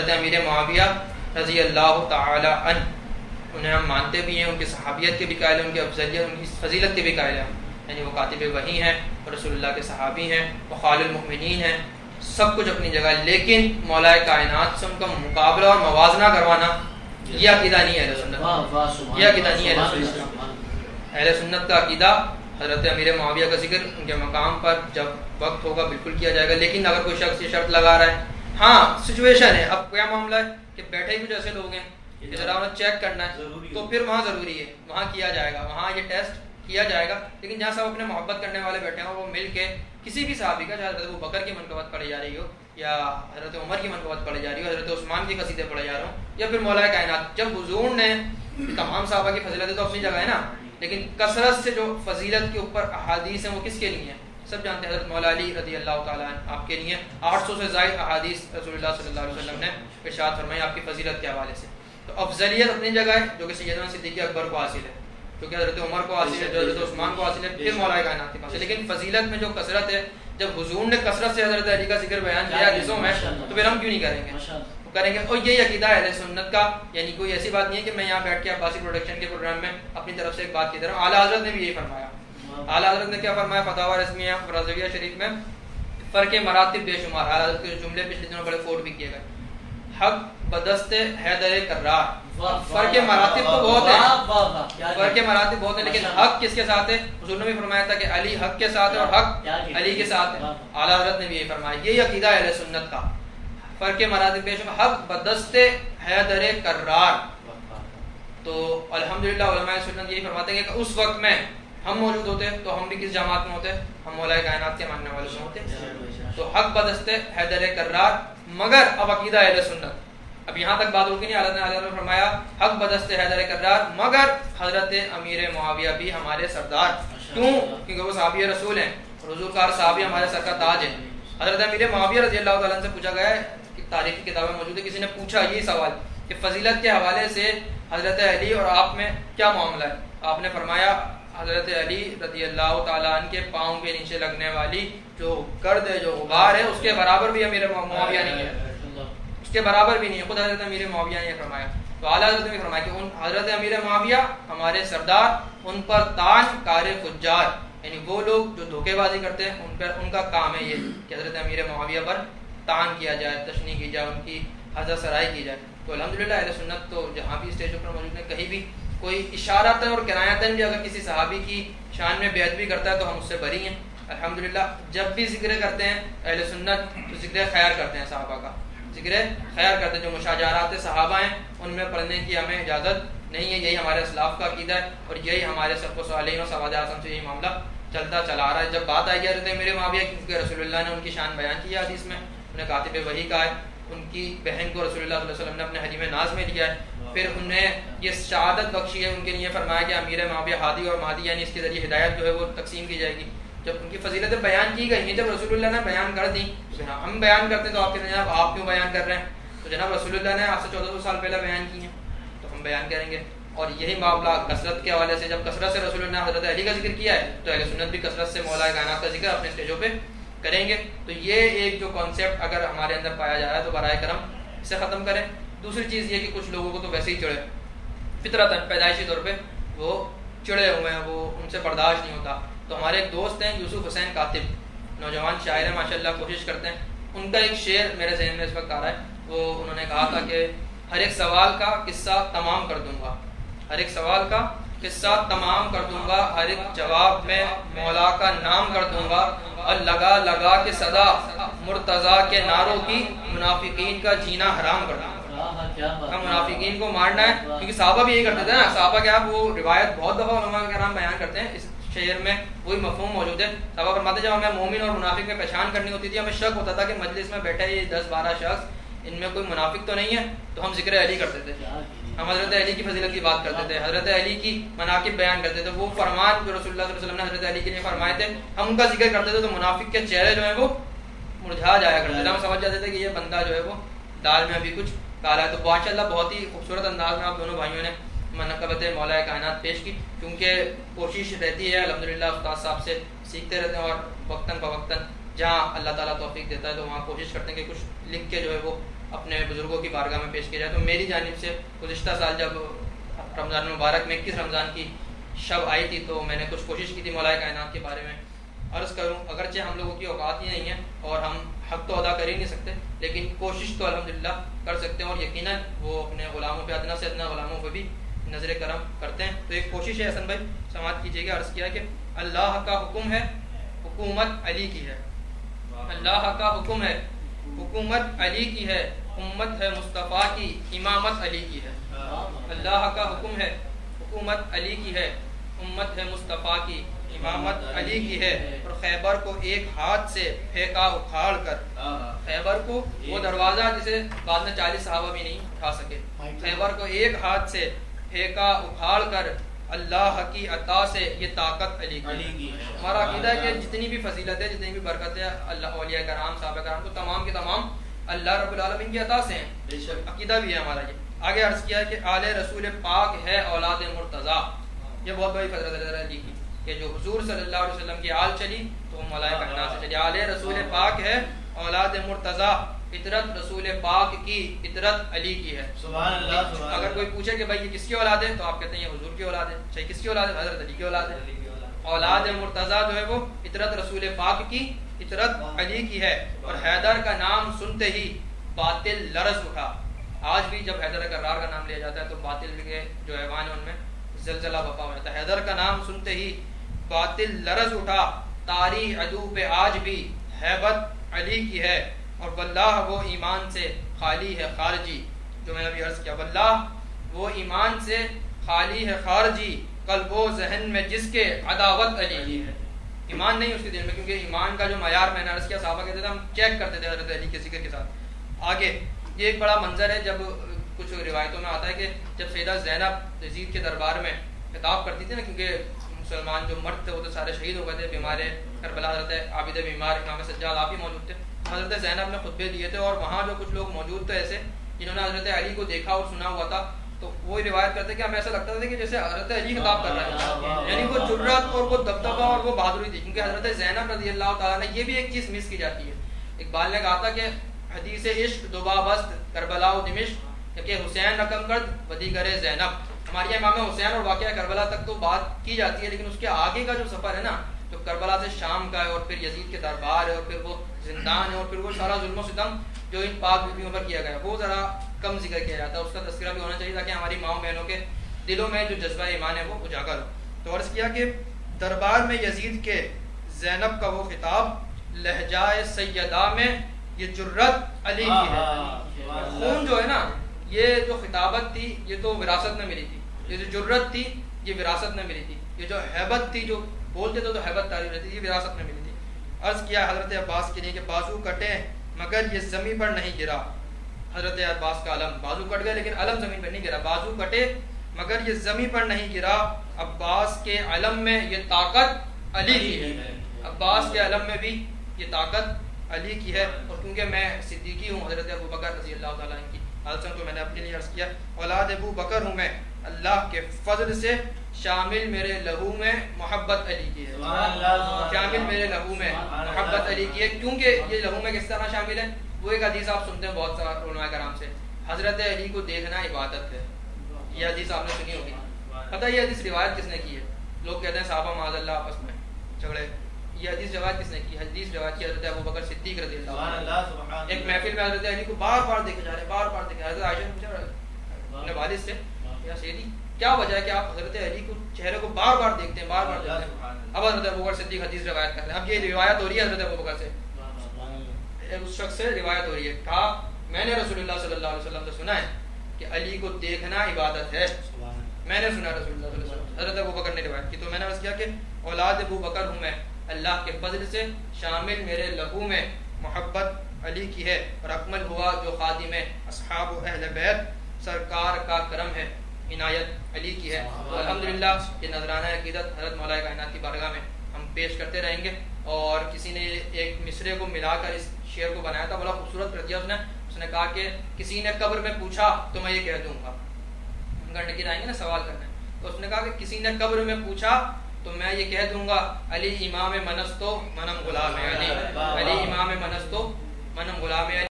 امیر معاویہ رضی اللہ تعالی عنہ، انہیں ہم مانتے بھی ہیں، ان کی صحابیت کے بھی قائل ہیں، ان کی افضلیت، ان کی فضیلت کے بھی قائل ہیں، یعنی وہ کاتب وحی ہیں اور رسول اللہ کے صحابی ہیں، وہ خال المؤمنین ہیں، سب کچھ اپنی جگہ، لیکن مولا کائنات سے ان کا مقابلہ اور موازنہ کروانا یہ عقیدہ نہیں ہے اہل سنت، یہ عقیدہ نہیں ہے اہل سنت۔ اہل سنت کا عقیدہ حضرت امیر معاویہ کا ذکر ان کے مقام پر جب وقت ہوگا بالکل کیا جائے گا، لیکن اگر کوئی شخص یہ شرط لگا رہا ہے، ہاں سچویشن ہے، اب کیا معاملہ ہے کہ بیٹھے ہی کچھ ایسے لوگ ہیں کہ ذرا انہیں چیک کرنا ہے، تو پھر وہاں ضروری ہے، وہاں کیا جائے گا، وہاں یہ ٹیسٹ کیا جائے گا، لیکن جہاں سب اپنے محبت کرنے والے بیٹھے ہیں وہ مل کے کسی بھی صحابی کا، چاہے حضرت ابو بکر کی منقبت پڑھی جا رہی ہو یا حضرت عمر کی منقبت پڑھی جا رہی ہو، حضرت عثمان کی قصیدے پڑھے جا رہے ہوں، یا پھر مولا کائنات، جب حضور نے تمام صحابہ کی فضیلتیں تو اپنی جگہ ہے نا، لیکن کثرت سے جو فضیلت کے اوپر احادیث ہیں وہ کس کے لیے ہیں؟ سب جانتے ہیں، حضرت مولا علی رضی اللہ تعالیٰ عنہ آپ کے لیے 800 سے زائد احادیث رسول اللہ صلی اللہ علیہ وسلم نے ارشاد فرمائی آپ کی فضیلت کے حوالے سے۔ تو افضلیت اپنی جگہ ہے جو کہ سیدنا صدیق اکبر کو حاصل ہے، جو کہ حضرت عمر کو حاصل ہے، جو حضرت عثمان کو حاصل ہے، پھر مولا کائنات کے پاس ہے، لیکن فضیلت میں جو کثرت ہے، جب حضور نے کثرت سے حضرت علی کا ذکر بیان کیا حدیثوں میں، تو پھر ہم کیوں نہیں کریں گے؟ کریں گے۔ اور یہی عقیدہ ہے اہل سنت کا، یعنی کوئی ایسی بات نہیں ہے کہ میں یہاں بیٹھ کے عباسی پروڈکشن کے پروگرام میں اپنی طرف سے ایک بات کی طرح، اعلیٰ حضرت نے بھی یہی فرمایا، اعلیٰ حضرت نے کیا فرمایا فتاوی رسمیہ رضویہ شریف میں، فرق مراتب بے شمار، اعلیٰ حضرت کے جملے پچھلے دنوں بڑے کوٹ بھی کیے گئے، حق بدست حیدر کرار، فرق مراتب تو بہت ہے، فرق مراتب بہت ہے، لیکن حق کس کے ساتھ ہے؟ حضور نے بھی فرمایا تھا کہ علی حق کے ساتھ ہے اور حق علی کے ساتھ ہے، اعلیٰ حضرت نے بھی یہی فرمایا، یہی عقیدہ ہے اہل سنت کا، فرق مراتب بے شمار، حق بدست حیدر کرار۔ تو الحمدللہ علماء سنت یہی فرماتے ہیں کہ اس وقت میں ہم موجود ہوتے تو ہم بھی کس جماعت میں ہوتے؟ ہم مولا کائنات کے ماننے والے میں ہوتے۔ تو حق بدست حیدر کرار، مگر اب عقیدہ اہل سنت، اب یہاں تک بات ہوگی نہیں، اللہ نے فرمایا حق بدست حیدر کرار، مگر حضرت امیر معاویہ بھی ہمارے سردار، کیوں؟ کیونکہ وہ صحابی رسول ہیں، حضور کا ہر صحابی ہمارے سر کا تاج ہے۔ حضرت امیر معاویہ رضی اللہ تعالیٰ عنہ سے پوچھا گیا ہے، تاریخی کتابیں موجود ہے، کسی نے پوچھا یہ سوال کہ فضیلت کے حوالے سے حضرت علی اور آپ میں کیا معاملہ ہے؟ آپ نے فرمایا حضرت علی رضی اللہ تعالیٰ عنہ کے پاؤں کے نیچے لگنے والی جو گرد ہے، جو غبار ہے، اس کے برابر بھی امیر معاویہ نہیں ہے، اس کے برابر بھی نہیں ہے، خود حضرت امیر معاویہ نے فرمایا۔ تو اعلیٰ حضرت نے فرمایا کہ حضرت امیر معاویہ ہمارے سردار، ان پر تاج کار فجار، یعنی وہ لوگ جو دھوکے بازی کرتے ہیں ان کا کام ہے یہ کہ حضرت امیر معاویہ پر تان کیا جائے، تشنیع کی جائے، ان کی حضرت سرائی کی جائے۔ تو الحمدللہ اہل سنت تو جہاں بھی اسٹیج پر موجود ہے، کہیں بھی کوئی اشارتاً اور کنایتاً بھی اگر کسی صحابی کی شان میں بیعت بھی کرتا ہے تو ہم اس سے بری ہیں الحمدللہ۔ جب بھی ذکر کرتے ہیں اہل سنت تو ذکر خیر کرتے ہیں، صحابہ کا ذکر خیر کرتے ہیں، جو مشاجرات صحابہ ہیں ان میں پڑھنے کی ہمیں اجازت نہیں ہے، یہی ہمارے اسلاف کا عقیدہ ہے اور یہی ہمارے سلف و صالحین اور سواد اعظم سے یہی معاملہ چلتا چلا آ رہا ہے۔ جب بات آئی حضرت امیر معاویہ کی، کیونکہ رسول اللہ نے ان کی شان بیان کی ہے حدیث میں، انہیں کاتب وحی کہا ہے، ان کی بہن کو رسول اللہ صلی اللہ علیہ وسلم نے اپنے حریم ناز میں لیا ہے، پھر انہیں یہ شہادت بخشی ہے، ان کے لیے فرمایا کہ امیر معاویہ ہادی اور مہدی، یعنی اس کے ذریعے ہدایت جو ہے وہ تقسیم کی جائے گی۔ جب ان کی فضیلتیں بیان کی گئی ہیں، جب رسول اللہ نے بیان کر دی، ہم بیان کرتے ہیں تو آپ کہتے ہیں جناب آپ کیوں بیان کر رہے ہیں؟ تو جناب رسول اللہ نے آج سے 1400 سال پہلے بیان کی ہیں تو ہم بیان کریں گے۔ اور یہی معاملہ کثرت کے حوالے سے، جب کثرت سے رسول اللہ نے حضرت علی کا ذکر کیا ہے تو اہل سنت بھی کثرت سے مولا کائنات کا ذکر اپنے اسٹیجوں پہ کریں گے۔ تو یہ ایک جو کانسیپٹ اگر ہمارے اندر پایا جا رہا ہے تو برائے کرم اسے ختم کریں۔ دوسری چیز یہ کہ کچھ لوگوں کو تو ویسے ہی چڑھے، فطرتاً پیدائشی طور پہ وہ چڑھے ہوئے ہیں، وہ ان سے برداشت نہیں ہوتا۔ تو ہمارے ایک دوست ہیں یوسف حسین کاتب، نوجوان شاعر ہیں ماشاءاللہ، کوشش کرتے ہیں، ان کا ایک شعر میرے ذہن میں اس وقت آ رہا ہے، وہ انہوں نے کہا تھا کہ ہر ایک سوال کا قصہ تمام کر دوں گا، ہر ایک سوال کا قصہ تمام کر دوں گا، ہر ایک جواب میں مولا کا نام کر دوں گا، اور لگا لگا کے صدا مرتضیٰ کے نعروں کی منافقین کا جینا حرام کر دوں گا۔ منافقین کو مارنا ہے، کیونکہ صحابہ بھی یہی کرتے تھے نا، صحابہ کیا وہ روایت بہت دفعہ علماء کرام بیان کرتے ہیں، اس شعر میں وہی مفہوم موجود ہے۔ صحابہ فرماتے جب ہمیں مومن اور منافق میں پہچان کرنی ہوتی تھی، ہمیں شک ہوتا تھا کہ مجلس میں بیٹھے یہ 10-12 شخص، ان میں کوئی منافق تو نہیں ہے، تو ہم ذکر علی کرتے تھے، ہم حضرت علی کی فضیلت کی بات کرتے تھے، حضرت علی کی مناقب بیان کرتے تھے، وہ فرمان جو رسول اللہ صلی اللہ علیہ وسلم نے حضرت علی کے لیے فرمائے تھے ہم ان کا ذکر کرتے تھے، تو منافق کے چہرے جو ہیں وہ مرجھا جایا کرتے تھے، ہم سمجھ جاتے تھے کہ یہ بندہ جو ہے وہ دال میں ابھی کچھ کالا ہے۔ تو ماشاءاللہ بہت ہی خوبصورت انداز میں آپ دونوں بھائیوں نے منقبت مولا کائنات پیش کی، کیونکہ کوشش رہتی ہے الحمدللہ استاد صاحب سے سیکھتے رہتے ہیں، اور وقتاً فوقتاً جہاں اللہ تعالیٰ توفیق دیتا ہے تو وہاں کوشش کرتے ہیں کہ کچھ لکھ کے جو ہے وہ اپنے بزرگوں کی بارگاہ میں پیش کیا جائے. تو میری جانب سے گزشتہ سال جب رمضان المبارک میں 21 رمضان کی شب آئی تھی تو میں نے کچھ کوشش کی تھی مولا کائنات کے بارے میں عرض کروں. اگرچہ ہم لوگوں کی اوقات ہی نہیں ہے اور ہم حق تو ادا کر ہی نہیں سکتے, لیکن کوشش تو الحمدللہ کر سکتے ہیں, اور یقیناً وہ اپنے غلاموں پہ ادنا سے ادنا غلاموں پہ بھی نظر کرم کرتے ہیں. تو ایک کوشش ہے حسن بھائی سماعت کیجیے گا. عرض کیا کہ اللہ کا حکم ہے حکومت علی کی ہے, اللہ کا حکم ہے حکومت علی کی ہے, امت ہے مصطفیٰ کی امامت علی کی ہے. اللہ کا حکم ہے حکومت علی کی ہے, امت ہے مصطفیٰ کی امامت علی کی ہے. اور خیبر کو ایک ہاتھ سے پھینکا اکھاڑ کر, خیبر کو وہ دروازہ جسے بعد میں 40 صحابہ بھی نہیں اٹھا سکے, خیبر کو ایک ہاتھ سے پھینکا اکھاڑ کر اللہ کی عطا سے یہ طاقت علی کی. ہمارا عقیدہ ہے کہ جتنی بھی فضیلت ہے, جتنی بھی برکت ہے اللہ اولیاء کرام صحابہ کرام کو تمام کے تمام اللہ رب العالمین کی عطا سے ہیں. عقیدہ بھی ہے ہمارا یہ. آگے عرض کیا کہ آل رسول پاک ہے اولاد مرتضیٰ. یہ بہت بڑی فضیلت علی کی کہ جو حضور صلی اللہ علیہ وسلم کی آل چلی تو ملائکہ کائنات سے چلی. آل رسول پاک ہے اولاد مرتضیٰ, فطرت رسول پاک کی فطرت علی کی ہے. سبحان اللہ. اگر کوئی پوچھے کہ بھائی یہ کس کی اولاد ہے تو آپ کہتے ہیں یہ حضور کی اولاد ہے. صحیح, کس کی اولاد ہے؟ حضرت علی کی اولاد ہے. اولاد مرتضیٰ جو ہے وہ فطرت رسول پاک کی فطرت علی کی ہے. اور حیدر کا نام سنتے ہی باطل لرز اٹھا. آج بھی جب حیدر کرار کا نام لیا جاتا ہے تو باطل کے جو ایوان ہے ان میں زلزلہ بپا ہو جاتا ہے. حیدر کا نام سنتے ہی باطل لرز اٹھا, تاریخ عدو پہ آج بھی ہیبت علی کی ہے. اور واللہ وہ ایمان سے خالی ہے خارجی, جو میں نے ابھی عرض کیا, واللہ وہ ایمان سے خالی ہے خارجی, قلب و ذہن میں جس کے عداوت علی کی ہے. ایمان نہیں اس کے دل میں, کیونکہ ایمان کا جو معیار میں نے عرض کیا صحابہ کہتے تھے ہم چیک کرتے تھے حضرت علی کے ذکر کے ساتھ. آگے یہ ایک بڑا منظر ہے, جب کچھ روایتوں میں آتا ہے کہ جب سیدہ زینب یزید کے دربار میں خطاب کرتی تھی نا, کیونکہ مسلمان جو مرد تھے وہ تو سارے شہید ہو گئے تھے, بیمار کربلا حضرت عابد بیمار امام سجاد آپ ہی موجود تھے. حضرت زینب نے خطبے دیے تھے اور وہاں جو کچھ لوگ موجود تھے ایسے جنہوں نے حضرت علی کو دیکھا اور سنا ہوا تھا, تو وہ روایت کرتے کہ ہمیں ایسا لگتا تھا کہ جیسے حضرت علی خطاب کر رہے ہیں. یعنی وہ جرات اور وہ دبدبہ اور وہ بہادری تھی, کیونکہ حضرت زینب رضی اللہ تعالیٰ نے یہ بھی ایک چیز مس کی جاتی ہے. اقبال نے کہا تھا کہ حدیث عشق دوبا بست کربلا و دمشق کہ حسین رقم کرد ودی کرے زینب. ہمارے امام حسین اور واقعہ کربلا تک تو بات کی جاتی ہے, لیکن اس کے آگے کا جو سفر ہے نا, جو کربلا سے شام کا ہے اور پھر یزید کے دربار ہے اور پھر وہ زندان ہے اور پھر وہ سارا ظلم و ستم جو ان پاک بیویوں پر کیا گیا وہ ذرا کم ذکر کیا جاتا ہے. اس کا تذکرہ بھی ہونا چاہیے تاکہ ہماری ماؤں بہنوں کے دلوں میں جو جذبہ ایمان ہے وہ اجاگر ہو. تو عرض کیا کہ دربار میں یزید کے زینب کا وہ خطاب لہجائے سیدہ میں یہ جرت علی کی ہے. خون جو ہے نا, یہ جو خطابت تھی یہ تو وراثت میں ملی تھی, یہ جو جرت تھی یہ وراثت میں ملی تھی, یہ جو ہیبت تھی جو بولتے تھے تو ہیبت تعریف رہتی تھی یہ وراثت میں ملی تھی. عرض کیا حضرت عباس کے لیے کہ بازو کٹے مگر یہ زمین پر نہیں گرا. حضرت عباس کا علم, بازو کٹ گئے لیکن علم زمین پر نہیں گرا. بازو کٹے مگر یہ زمین پر نہیں گرا, عباس کے علم میں یہ طاقت علی کی ہے. عباس کے علم میں بھی یہ طاقت علی کی ہے. اور کیونکہ میں صدیقی ہوں حضرت ابو بکر رضی اللہ تعالیٰ عنہ کی حضرت کو میں نے اپنے لیے عرض کیا اولاد ابو بکر ہوں میں, اللہ کے فضل سے شامل میرے لہو میں محبت علی کی ہے. شامل میرے لہو میں محبت علی کی ہے. کیونکہ یہ لہو میں کس طرح شامل ہے, وہ ایک حدیث آپ سنتے ہیں بہت سارے علماء کرام سے, حضرت علی کو دیکھنا عبادت ہے. یہ حدیث آپ نے سنی ہوگی. پتہ یہ حدیث روایت کس نے کی ہے؟ لوگ کہتے ہیں صحابہ معاذ اللہ آپس میں جھگڑے. یہ حدیث روایت کس نے کی؟ حدیث روایت کی حضرت ابو بکر صدیق رضی اللہ عنہ. ایک محفل میں حضرت علی کو بار بار دیکھے جا رہے, بار بار دیکھے. حضرت عائشہ نے پوچھا اپنے والد سے, یا سیدی کیا وجہ ہے کہ آپ حضرت علی کو چہرے کو بار بار دیکھتے ہیں, بار بار دیکھتے ہیں؟ اب حضرت ابو بکر صدیق حدیث روایت کر رہے ہیں. اب یہ روایت ہو رہی ہے حضرت ابو بکر سے, اس شخص سے روایت ہو رہی ہے. کہا میں نے رسول اللہ صلی اللہ علیہ وسلم سے سنا ہے کہ علی کو دیکھنا عبادت ہے. میں نے سنا رسول اللہ صلی اللہ علیہ وسلم, حضرت ابو بکر نے روایت کی. تو میں نے عرض کیا کہ اولاد ابو بکر ہوں میں, اللہ کے فضل سے شامل میرے لہو میں محبت علی کی ہے. اور اکمل ہوا جو خادم اصحاب و اہل بیت سرکار کا کرم ہے, عنایت علی کی ہے. الحمدللہ یہ نذرانہ عقیدت حضرت مولا کائنات کی بارگاہ میں ہم پیش کرتے رہیں گے. اور کسی نے ایک مصرے کو ملا کر اس شعر کو بنایا تھا, بڑا خوبصورت کر دیا اس نے کہا کہ کسی نے قبر میں پوچھا تو میں یہ کہہ دوں گا. گنڈکی آئیں گے نا سوال کرنے, تو اس نے کہا کہ کسی نے قبر میں پوچھا تو میں یہ کہہ دوں گا علی امام منستو منم غلام علی, علی امام منستو منم غلام علی.